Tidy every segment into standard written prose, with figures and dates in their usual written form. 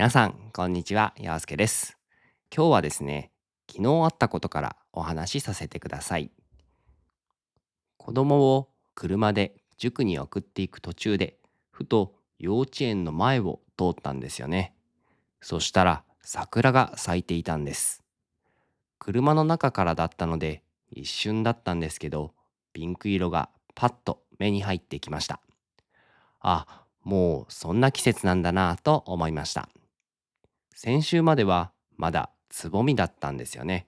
皆さん、こんにちは。陽介です。今日はですね、昨日あったことからお話しさせてください。子供を車で塾に送っていく途中で、ふと幼稚園の前を通ったんですよね。そしたら桜が咲いていたんです。車の中からだったので一瞬だったんですけど、ピンク色がパッと目に入ってきました。あ、もうそんな季節なんだなぁと思いました。先週まではまだつぼみだったんですよね。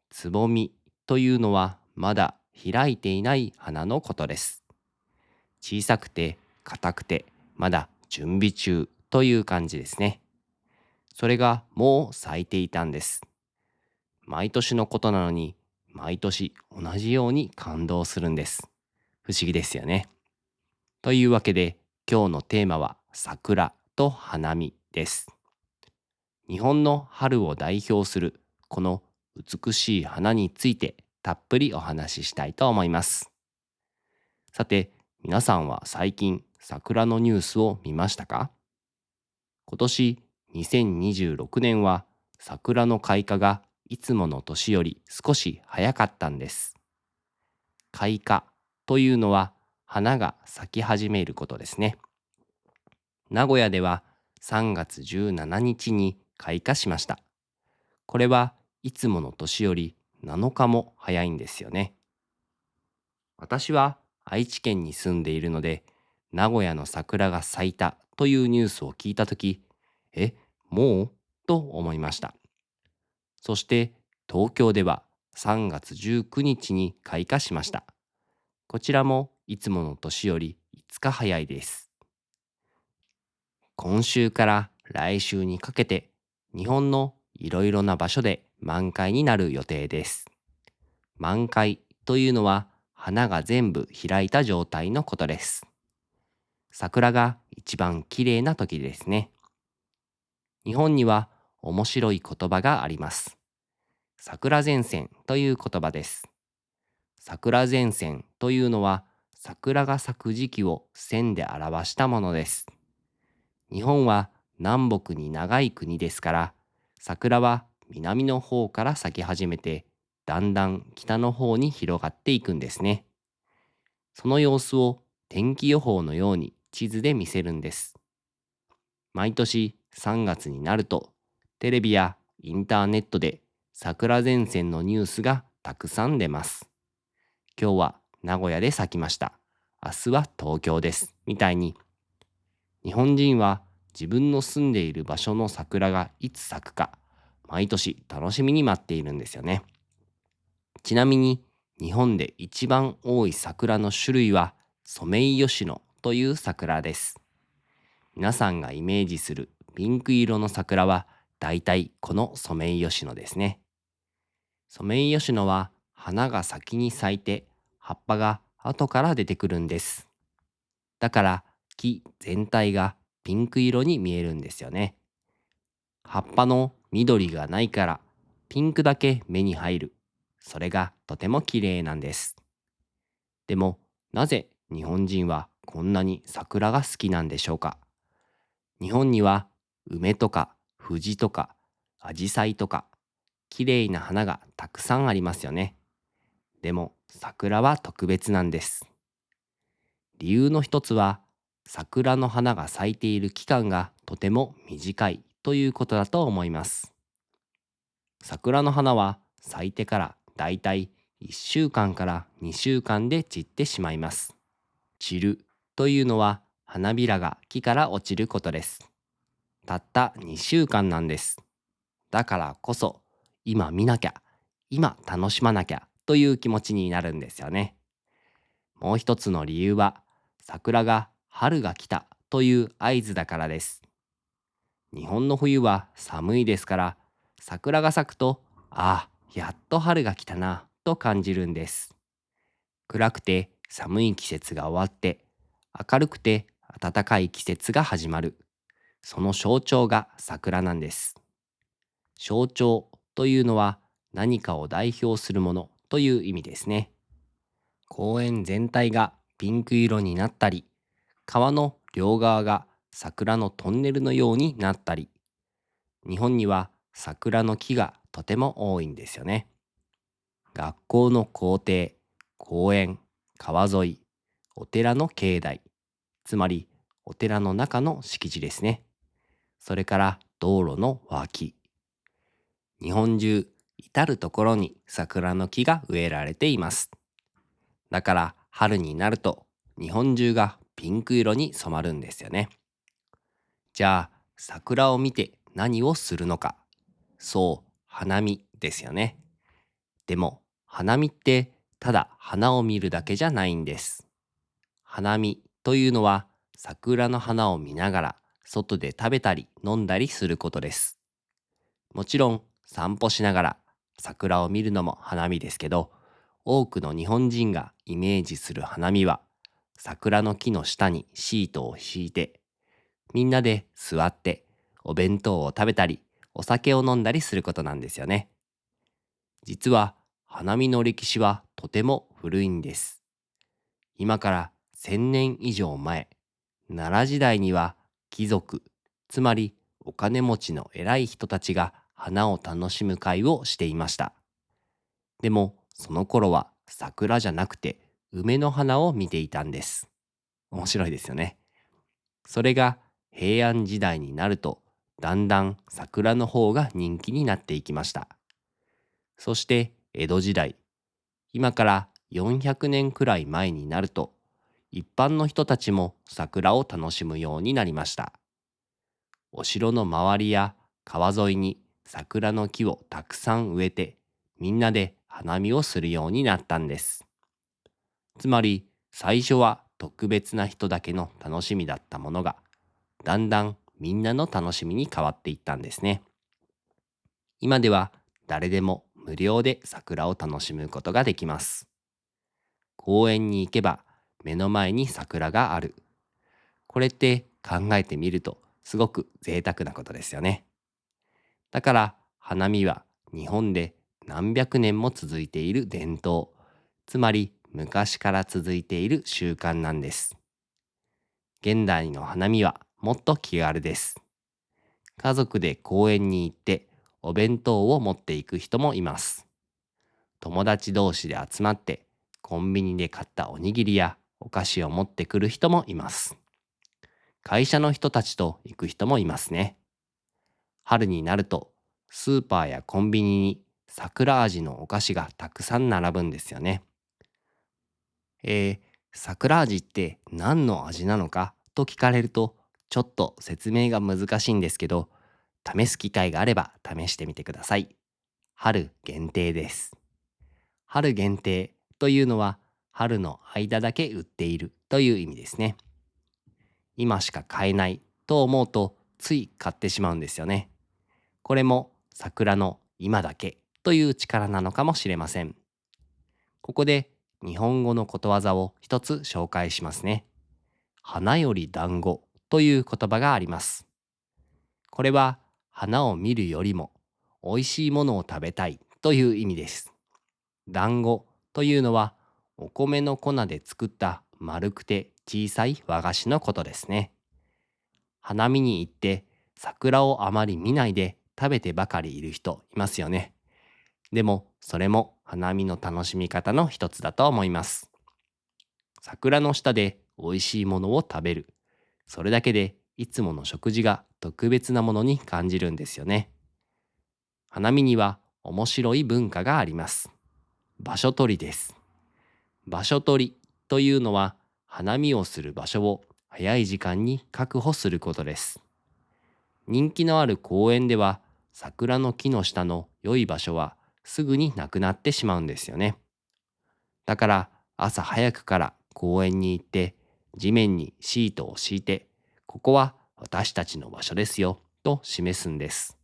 つぼみというのはまだ開いていない花のことです。小さくて硬くてまだ準備中という感じですね。それがもう咲いていたんです。毎年のことなのに毎年同じように感動するんです。不思議ですよね。というわけで今日のテーマは桜と花見です。日本の春を代表するこの美しい花についてたっぷりお話ししたいと思います。さて、皆さんは最近桜のニュースを見ましたか？今年2026年は桜の開花がいつもの年より少し早かったんです。開花というのは花が咲き始めることですね。名古屋では3月17日にちに開花しました。これはいつもの年より7日も早いんですよね。私は愛知県に住んでいるので、名古屋の桜が咲いたというニュースを聞いたとき、え、もうと思いました。そして東京では3月19日にちに開花しました。こちらもいつもの年より5日早いです。今週から来週にかけて、日本のいろいろな場所で満開になる予定です。満開というのは花が全部開いた状態のことです。桜が一番綺麗な時ですね。日本には面白い言葉があります。桜前線という言葉です。桜前線というのは桜が咲く時期を線で表したものです。日本は南北に長い国ですから、桜は南の方から咲き始めて、だんだん北の方に広がっていくんですね。その様子を天気予報のように地図で見せるんです。毎年3月になると、テレビやインターネットで桜前線のニュースがたくさん出ます。今日は名古屋で咲きました。明日は東京です。みたいに、日本人は自分の住んでいる場所の桜がいつ咲くか、毎年楽しみに待っているんですよね。ちなみに、日本で一番多い桜の種類はソメイヨシノという桜です。皆さんがイメージするピンク色の桜はだいたいこのソメイヨシノですね。ソメイヨシノは花が先に咲いて葉っぱが後から出てくるんです。だから木全体がピンク色に見えるんですよね。葉っぱの緑がないからピンクだけ目に入る。それがとても綺麗なんです。でもなぜ日本人はこんなに桜が好きなんでしょうか？日本には梅とか藤とかアジサイとか綺麗な花がたくさんありますよね。でも桜は特別なんです。理由の一つは桜の花が咲いている期間がとても短いということだと思います。桜の花は咲いてからだいたい1週間かんから2週間で散ってしまいます。散るというのは花びらが木から落ちることです。たった2週間なんです。だからこそ、今見なきゃ、今楽しまなきゃという気持ちになるんですよね。もう一つの理由は、桜が春が来たという合図だからです。日本の冬は寒いですから、桜が咲くと、ああ、やっと春が来たなと感じるんです。暗くて寒い季節が終わって、明るくて暖かい季節が始まる。その象徴が桜なんです。象徴というのは何かを代表するものという意味ですね。公園全体がピンク色になったり、川の両側が桜のトンネルのようになったり、日本には桜の木がとても多いんですよね。学校の校庭、公園、川沿い、お寺の境内、つまりお寺の中の敷地ですね。それから道路の脇。日本中至るところに桜の木が植えられています。だから春になると日本中がピンク色に染まるんですよね。じゃあ桜を見て何をするのか。そう、花見ですよね。でも花見ってただ花を見るだけじゃないんです。花見というのは桜の花を見ながら外で食べたり飲んだりすることです。もちろん散歩しながら桜を見るのも花見ですけど、多くの日本人がイメージする花見は桜の木の下にシートを敷いて、みんなで座ってお弁当を食べたりお酒を飲んだりすることなんですよね。実は花見の歴史はとても古いんです。今から1000年以上前、奈良時代には貴族、つまりお金持ちの偉い人たちが花を楽しむ会をしていました。でもその頃は桜じゃなくて梅の花を見ていたんです。面白いですよね。それが平安時代になるとだんだん桜の方が人気になっていきました。そして江戸時代、今から400年くらい前になると一般の人たちも桜を楽しむようになりました。お城の周りや川沿いに桜の木をたくさん植えて、みんなで花見をするようになったんです。つまり最初は特別な人だけの楽しみだったものが、だんだんみんなの楽しみに変わっていったんですね。今では誰でも無料で桜を楽しむことができます。公園に行けば目の前に桜がある。これって考えてみるとすごく贅沢なことですよね。だから花見は日本で何百年も続いている伝統、つまり昔から続いている習慣なんです。現代の花見はもっと気軽です。家族で公園に行ってお弁当を持っていく人もいます。友達同士で集まってコンビニで買ったおにぎりやお菓子を持ってくる人もいます。会社の人たちと行く人もいますね。春になるとスーパーやコンビニに桜味のお菓子がたくさん並ぶんですよね。えー、桜味って何の味なのかと聞かれるとちょっと説明が難しいんですけど、試す機会があれば試してみてください。春限定です。春限定というのは春の間だけ売っているという意味ですね。今しか買えないと思うとつい買ってしまうんですよね。これも桜の今だけという力なのかもしれません。ここで日本語のことわざを一つ紹介しますね。花より団子という言葉があります。これは花を見るよりも美味しいものを食べたいという意味です。団子というのはお米の粉で作った丸くて小さい和菓子のことですね。花見に行って桜をあまり見ないで食べてばかりいる人いますよね。でもそれも花見の楽しみ方の一つだと思います。桜の下で美味しいものを食べる。それだけでいつもの食事が特別なものに感じるんですよね。花見には面白い文化があります。場所取りです。場所取りというのは花見をする場所を早い時間に確保することです。人気のある公園では桜の木の下の良い場所はすぐになくなってしまうんですよね。だから朝早くから公園に行って地面にシートを敷いて、ここは私たちの場所ですよと示すんです。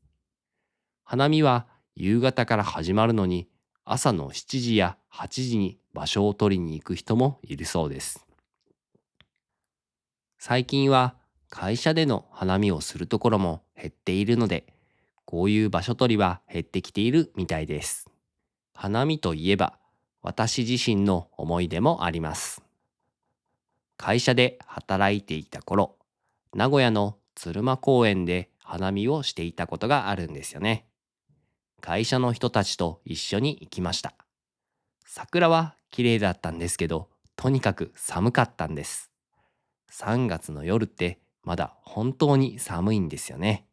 花見は夕方から始まるのに朝の7時や8時に場所を取りに行く人もいるそうです。最近は会社での花見をするところも減っているので、こういう場所取りは減ってきているみたいです。花見といえば、私自身の思い出もあります。会社で働いていた頃、名古屋の鶴舞公園で花見をしていたことがあるんですよね。会社の人たちと一緒に行きました。桜は綺麗だったんですけど、とにかく寒かったんです。3月の夜ってまだ本当に寒いんですよね。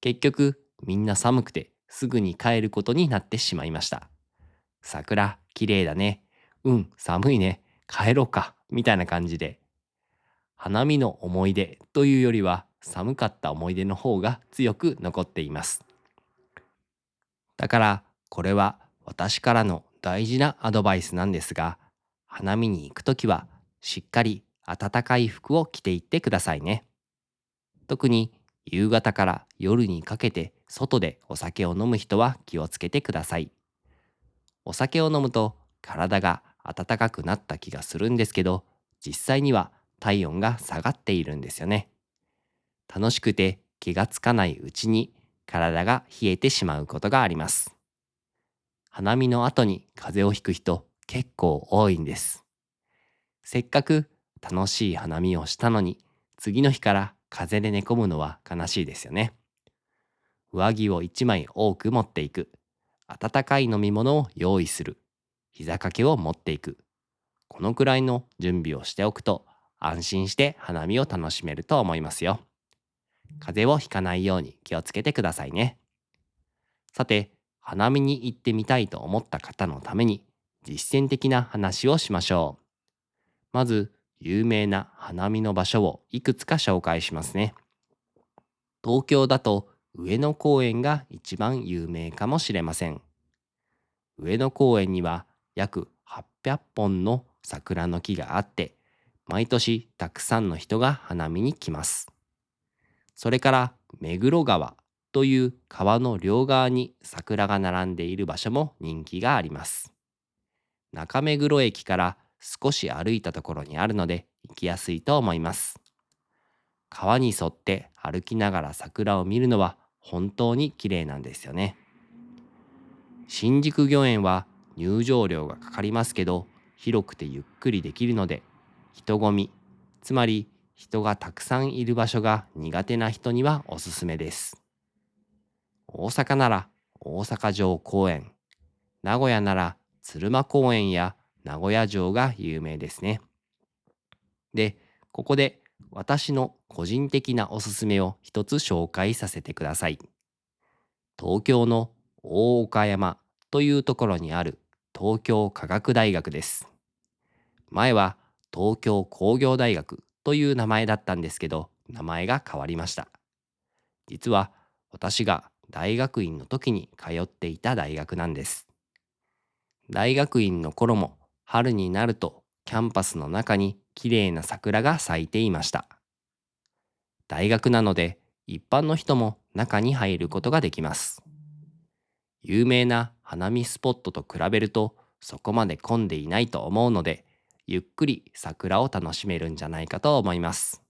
結局みんな寒くてすぐに帰ることになってしまいました。桜綺麗だね。うん寒いね。帰ろうか。みたいな感じで。花見の思い出というよりは寒かった思い出の方が強く残っています。だからこれは私からの大事なアドバイスなんですが、花見に行くときはしっかり暖かい服を着ていってくださいね。特に夕方から夜にかけて外でお酒を飲む人は気をつけてください。お酒を飲むと体が暖かくなった気がするんですけど、実際には体温が下がっているんですよね。楽しくて気がつかないうちに体が冷えてしまうことがあります。花見の後に風邪をひく人結構多いんです。せっかく楽しい花見をしたのに、次の日から風邪で寝込むのは悲しいですよね。上着を1枚多く持っていく。温かい飲み物を用意する。膝掛けを持っていく。このくらいの準備をしておくと安心して花見を楽しめると思いますよ。風邪をひかないように気をつけてくださいね。さて、花見に行ってみたいと思った方のために実践的な話をしましょう。まず、有名な花見の場所をいくつか紹介しますね。東京だと上野公園が一番有名かもしれません。上野公園には約800本の桜の木があって、毎年たくさんの人が花見に来ます。それから目黒川という川の両側に桜が並んでいる場所も人気があります。中目黒駅から少し歩いたところにあるので行きやすいと思います。川に沿って歩きながら桜を見るのは本当に綺麗なんですよね。新宿御苑は入場料がかかりますけど、広くてゆっくりできるので、人混み、つまり人がたくさんいる場所が苦手な人にはおすすめです。大阪なら大阪城公園、名古屋なら鶴舞公園や名古屋城が有名ですね。で、ここで私の個人的なおすすめを一つ紹介させてください。東京の大岡山というところにある東京科学大学です。前は東京工業大学という名前だったんですけど、名前が変わりました。実は私が大学院の時に通っていた大学なんです。大学院の頃も春になるとキャンパスの中に綺麗な桜が咲いていました。大学なので一般の人も中に入ることができます。有名な花見スポットと比べるとそこまで混んでいないと思うので、ゆっくり桜を楽しめるんじゃないかと思います。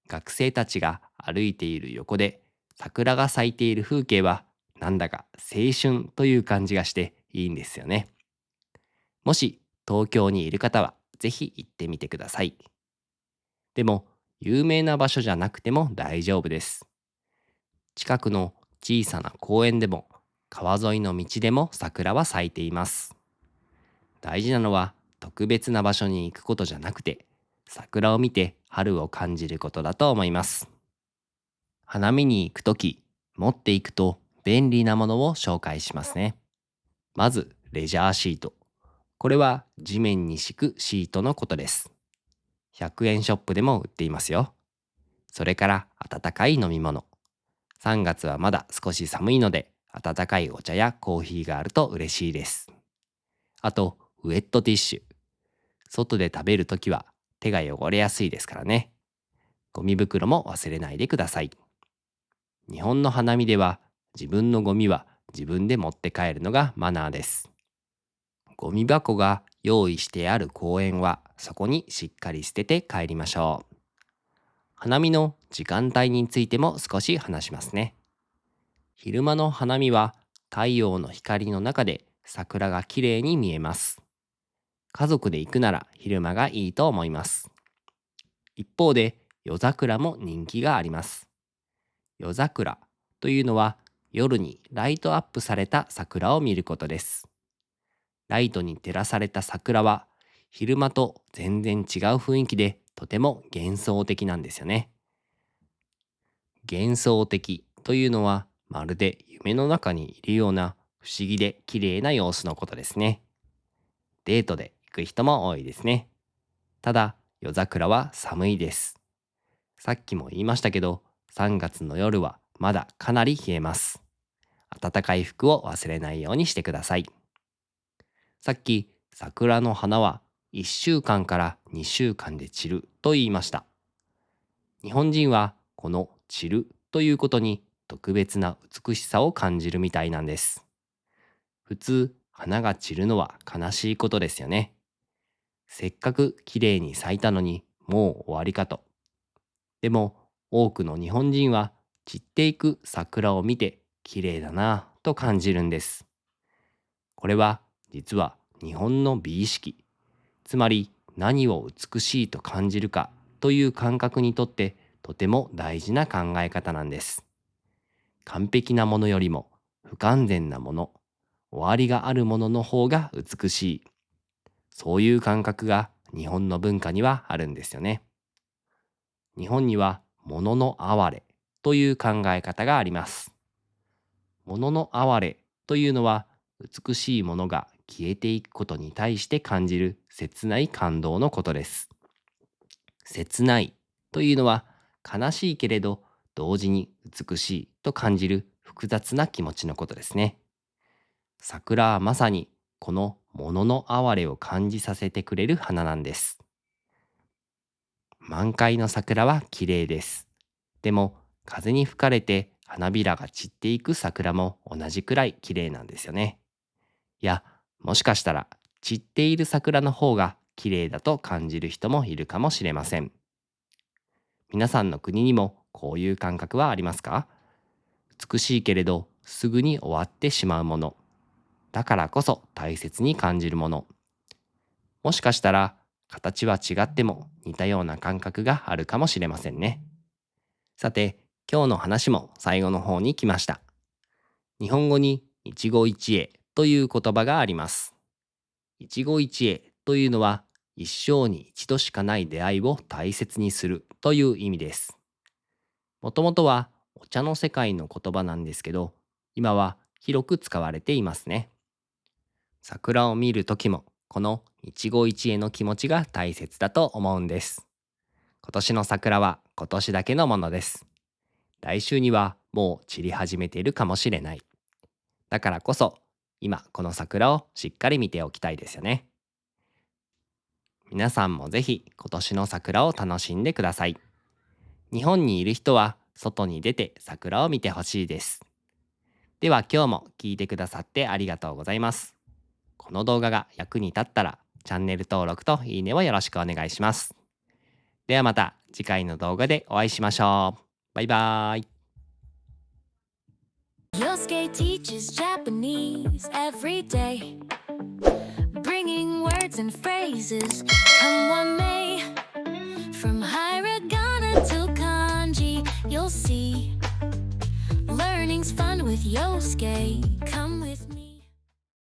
学生たちが歩いている横で桜が咲いている風景はなんだか青春という感じがしていいんですよね。もし東京にいる方はぜひ行ってみてください。でも有名な場所じゃなくても大丈夫です。近くの小さな公園でも川沿いの道でも桜は咲いています。大事なのは特別な場所に行くことじゃなくて、桜を見て春を感じることだと思います。花見に行くとき、持っていくと便利なものを紹介しますね。まず、レジャーシート。これは地面に敷くシートのことです。100円ショップでも売っていますよ。それから温かい飲み物。3月はまだ少し寒いので、温かいお茶やコーヒーがあると嬉しいです。あと、ウェットティッシュ。外で食べるときは手が汚れやすいですからね。ゴミ袋も忘れないでください。日本の花見では自分のゴミは自分で持って帰るのがマナーです。ゴミ箱が用意してある公園はそこにしっかり捨てて帰りましょう。花見の時間帯についても少し話しますね。昼間の花見は太陽の光の中で桜がきれいに見えます。家族で行くなら昼間がいいと思います。一方で夜桜も人気があります。夜桜というのは夜にライトアップされた桜を見ることです。ライトに照らされた桜は昼間と全然違う雰囲気でとても幻想的なんですよね。幻想的というのはまるで夢の中にいるような不思議で綺麗な様子のことですね。デートで行く人も多いですね。ただ夜桜は寒いです。さっきも言いましたけど、3月の夜はまだかなり冷えます。暖かい服を忘れないようにしてください。さっき桜の花は1週間から2週間で散ると言いました。日本人はこの散るということに特別な美しさを感じるみたいなんです。普通、花が散るのは悲しいことですよね。せっかく綺麗に咲いたのにもう終わりかと。でも多くの日本人は散っていく桜を見て綺麗だなぁと感じるんです。これは実は日本の美意識、つまり何を美しいと感じるかという感覚にとってとても大事な考え方なんです。完璧なものよりも不完全なもの、終わりがあるものの方が美しい。そういう感覚が日本の文化にはあるんですよね。日本には物の哀れという考え方があります。物の哀れというのは美しいものが消えていくことに対して感じる切ない感動のことです。切ないというのは悲しいけれど同時に美しいと感じる複雑な気持ちのことですね。桜はまさにこの物の哀れを感じさせてくれる花なんです。満開の桜は綺麗です。でも風に吹かれて花びらが散っていく桜も同じくらい綺麗なんですよね。いや、もしかしたら散っている桜の方が綺麗だと感じる人もいるかもしれません。皆さんの国にもこういう感覚はありますか？美しいけれどすぐに終わってしまうもの。だからこそ大切に感じるもの。もしかしたら形は違っても似たような感覚があるかもしれませんね。さて、今日の話も最後の方に来ました。日本語に一期一会という言葉があります。一期一会というのは一生に一度しかない出会いを大切にするという意味です。もともとはお茶の世界の言葉なんですけど、今は広く使われていますね。桜を見るときもこの一期一会の気持ちが大切だと思うんです。今年の桜は今年だけのものです。来週にはもう散り始めているかもしれない。だからこそ今この桜をしっかり見ておきたいですよね。皆さんもぜひ今年の桜を楽しんでください。日本にいる人は外に出て桜を見てほしいです。では今日も聞いてくださってありがとうございます。この動画が役に立ったらチャンネル登録といいねをよろしくお願いします。ではまた次回の動画でお会いしましょう。バイバーイ。Yosuke teaches Japanese every day, bringing words and phrases, come what may. From hiragana to kanji, you'll see. Learning's fun with Yosuke, come with me.